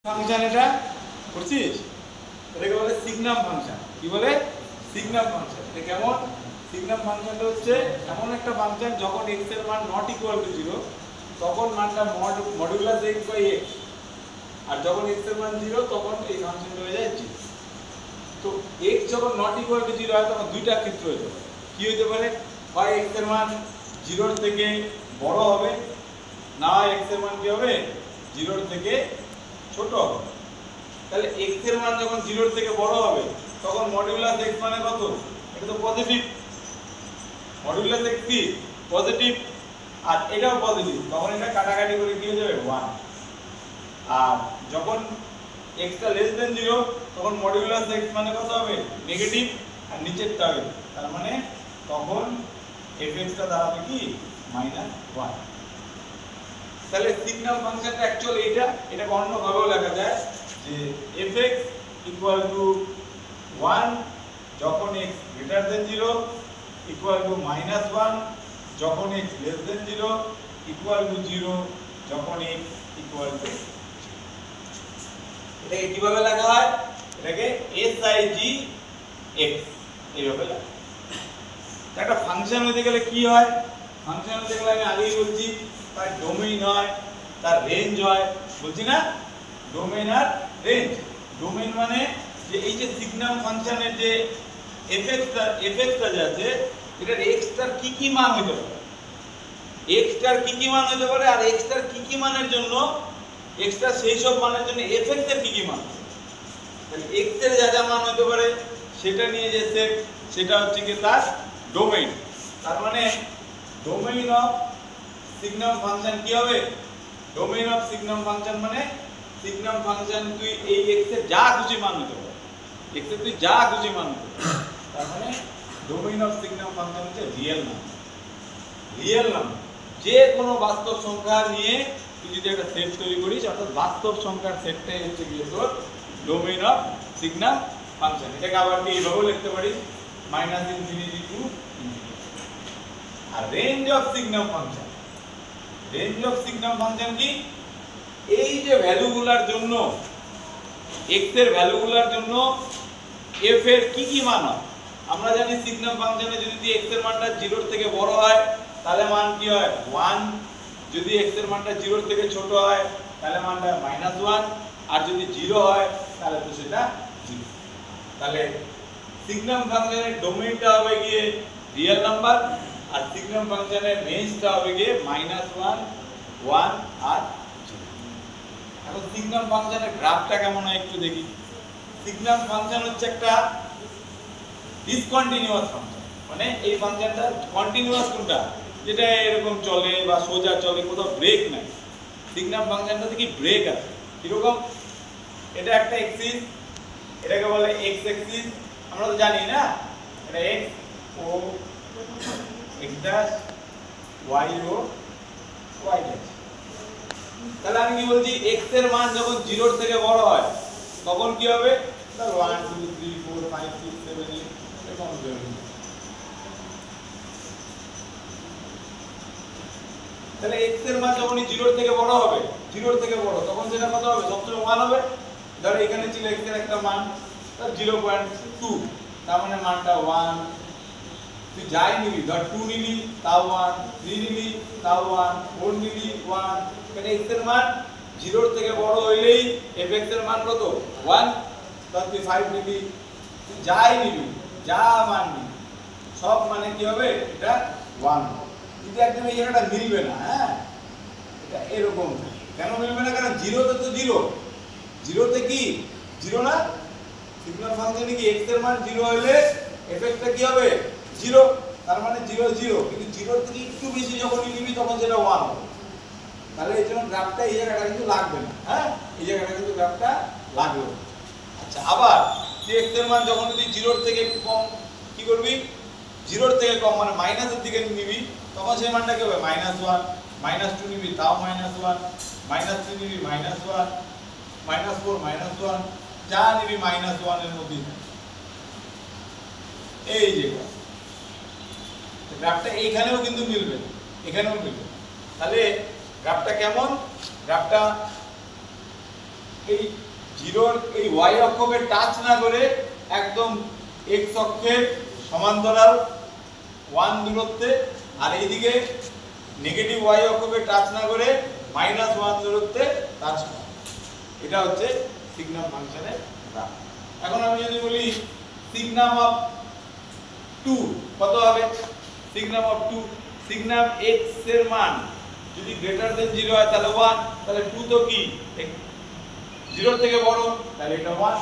Function এটা করছিস, এটাকে বলে সিগনাম ফাংশন। কি বলে? সিগনাম ফাংশন। এটা কেমন? সিগনাম ফাংশনটা হচ্ছে এমন একটা ফাংশন যখন x এর মান নট ইকুয়াল টু 0 তখন মানটা মডুলাস x বাই x, আর যখন x এর মান 0 তখন এই ফাংশনটা হয়ে যায় 0। তো x যখন নট ইকুয়াল টু 0 হয় তখন দুইটা ক্ষেত্র হতে পারে। কি হতে পারে? হয় x এর মান 0 এর থেকে বড় হবে, না x এর মান কি হবে 0 এর থেকে ছোট হবে। তাহলে x এর মান যখন 0 এর থেকে বড় হবে তখন মডুলাস x মানে কত? এটা তো পজিটিভ। মডুলাস x কি পজিটিভ, আর এটাও পজিটিভ, তখন এটা কাটাকাটি করে কি হয়ে যাবে 1। আর যখন x টা লেস দেন 0 তখন মডুলাস x মানে কত হবে? নেগেটিভ, আর নিচেরটা হবে, তার মানে তখন fx টা দাঁড়াবে কি -1। তাহলে সিগনাল ফাংশনটা অ্যাকচুয়ালি এটা অন্য ভাবেও লেখা যায় যে fx ইকুয়াল টু 1 যখন x greater than 0, equal to -1 যখন x less than 0, equal to 0 যখন x ইকুয়াল টু। এটাকে কিভাবে লেখা হয়? এটাকে sigx এইভাবে লেখা। একটা ফাংশন হতে গেলে কি হয়? ফাংশন হতে গেলে আমি আগেই বলছি তার ডোমেইন হয়, তার রেঞ্জ হয়, বলছি না? ডোমেইন আর রেঞ্জ। ডোমেইন মানে যে এই যে সিগনাম ফাংশনের যে এফএক্সটা যে আছে এটার x টার কি মান হতে পারে, x টার কি মান হতে পারে, আর x টার কি মানের জন্য x টার সেই সব মানের জন্য এফএক্স এর কি মান। তাহলে x এর যা মান হতে পারে সেটা নিয়ে যে সেট, সেটা হচ্ছে কি তার ডোমেইন। তার মানে ডোমেইন অফ সিগনাম ফাংশন কি হবে? ডোমেইন অফ সিগনাম ফাংশন মানে সিগনাম ফাংশন তুই এই x এর যা খুশি মান নিতে পারে, x এর তুই যা খুশি মান নিতে পারে। তার মানে ডোমেইন অফ সিগনাম ফাংশন হচ্ছে রিয়েল নাম্বার। রিয়েল নাম্বার যে কোনো বাস্তব সংখ্যা নিয়ে তুই যদি একটা সেট তৈরি করিস, অর্থাৎ বাস্তব সংখ্যার সেটটাই হচ্ছে কি তোর ডোমেইন অফ সিগনাম ফাংশন। এটাকে আবার কি এইভাবেও লিখতে পারিস -∞ টু ∞। আর range of signum function, range of signum function কি? এই যে ভ্যালুগুলোর জন্য x এর ভ্যালুগুলোর জন্য f এর কি মান হয়। আমরা জানি সিগনাম ফাংশনে যদি x এর মানটা 0 এর থেকে বড় হয় তাহলে মান কি হয় 1, যদি x এর মানটা 0 এর থেকে ছোট হয় তাহলে মানটা -1, আর যদি 0 হয় তাহলে তো সেটা 0। তাহলে সিগনাম ফাংশনের ডোমেইনটা হবে গিয়ে রিয়েল নাম্বার, আর সিগনাম ফাংশনের রেঞ্জটা হবে গিয়ে -1, 1 আর 0। এখন সিগনাম ফাংশনের গ্রাফটা কেমন হয় একটু দেখি। সিগনাম ফাংশন হচ্ছে একটা ডিসকন্টিনিউয়াস ফাংশন, মানে এই ফাংশনটা কন্টিনিউয়াস কোনটা? যেটা এরকম চলে বা সোজা চলে, কোথাও ব্রেক নাই। সিগনাম ফাংশনটাতে কি ব্রেক আছে? কিরকম? এটা একটা এক্সিস, এটাকে বলে এক্স এক্সিস, আমরা তো জানি না এটা x ও x ড্যাশ, y ও y ড্যাশ। তাহলে আমি কি বলছি, x এর মান যখন 0 এর থেকে বড় হয় তখন কি হবে? 1 2 3 4 5 6 7 8 এরকম হবে। তাহলে x এর মান যখন 0 এর থেকে বড় হবে, 0 এর থেকে বড়, তখন সেটা কত হবে? সবসময় 1 হবে। ধর এখানে ছিল x এর একটা মান, তার 0.2, তার মানে মানটা 1। তুই যাই নিবি, ধর 2 নিলি তাও 1, 3 নিলি তাও 1, 4 নিলি 1। এখানে x এর মান 0 এর থেকে বড় হইলেই fx এর মান কত? 1। তাহলে তুই 5 নিবি, তুই যাই নিবি, যা মান নিবি সব মানে কি হবে? এটা 1। কিন্তু একদম এই জায়গাটা মিলবে না। হ্যাঁ, এটা এরকম কেন মিলবে না? কারণ 0 তে তো 0, 0 তে কি 0 না? সিগনাল ফাংশনে কি x এর মান 0 হলে fx টা কি হবে? 0। তার মানে 0 0, কিন্তু 0 এর থেকে একটু বেশি যখন নিবি তখন সেটা 1 হবে। তাহলে এই জন্য গ্রাফটা এই জায়গাটা কিন্তু লাগবে না। হ্যাঁ, এই জায়গাটা কিন্তু গ্রাফটা লাগবে। আচ্ছা, আবার তুই x এর মান যখন তুই 0 এর থেকে একটু কম কি করবি? 0 এর থেকে কম মানে মাইনাসের দিকে নিবি, তখন সেই মানটা কি হবে? -1, -2 নিবি তাও -1, -3 নিবি -1, -4 -1, যা নিবি -1 এর মধ্যে। এই যে গ্রাফটা এইখানেও কিন্তু মিলবে, এখানেও মিলবে। তাহলে গ্রাফটা কেমন? গ্রাফটা এই জিরোর এই y অক্ষকে টাচ না করে একদম x অক্ষের সমান্তরাল 1 দূরত্বে, আর এইদিকে নেগেটিভ y অক্ষকে টাচ না করে -1 দূরত্বে টাচ করে। এটা হচ্ছে সিগনাম ফাংশনের গ্রাফ। এখন আমি যদি বলি সিগনাম অফ 2 কত হবে? সিগনাম অফ 2, সিগনাম x এর মান যদি গ্রেটার দেন 0 হয় তাহলে 1, তাহলে 2 তো কি 0 থেকে বড়, তাহলে এটা 1।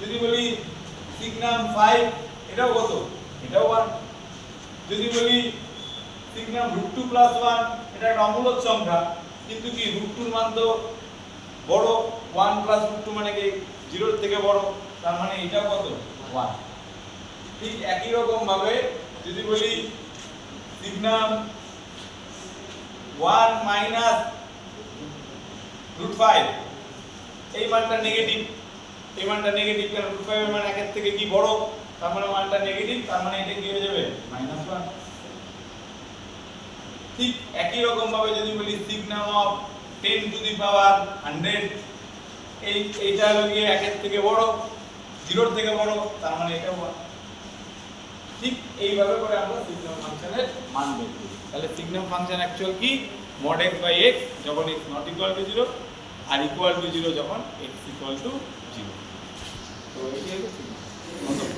যদি বলি সিগনাম 5 এটাও কত? এটাও 1। যদি বলি সিগনাম √2 + 1 এটা একটা অমূলক সংখ্যা, কিন্তু কি √2 এর মান তো বড়, 1 + √2 মানে কি 0 এর থেকে বড়, তার মানে এটাও কত? 1। ঠিক একই রকম ভাবে যদি বলি সিগনাম 1 - √5 এই মানটা নেগেটিভ, এই মানটা নেগেটিভ কারণ √5 এর মান 1 এর থেকে কি বড়, তার মানে মানটা নেগেটিভ, তার মানে এটা কি হয়ে যাবে? -1। ঠিক একই রকম ভাবে যদি বলি সিগনাম অফ 10⁻100 এইটা হলো গিয়ে 1 এর থেকে বড়, 0 এর থেকে বড়, তার মানে এটা 1। ঠিক এইভাবে করে আমরা সিগনাম ফাংশনের মান বের করি। তাহলে সিগনাম ফাংশন অ্যাকচুয়াল কি? mod x/x যখন x ≠ = 0 আর = 0 যখন x = 0। তো এই হলো সিগনাম।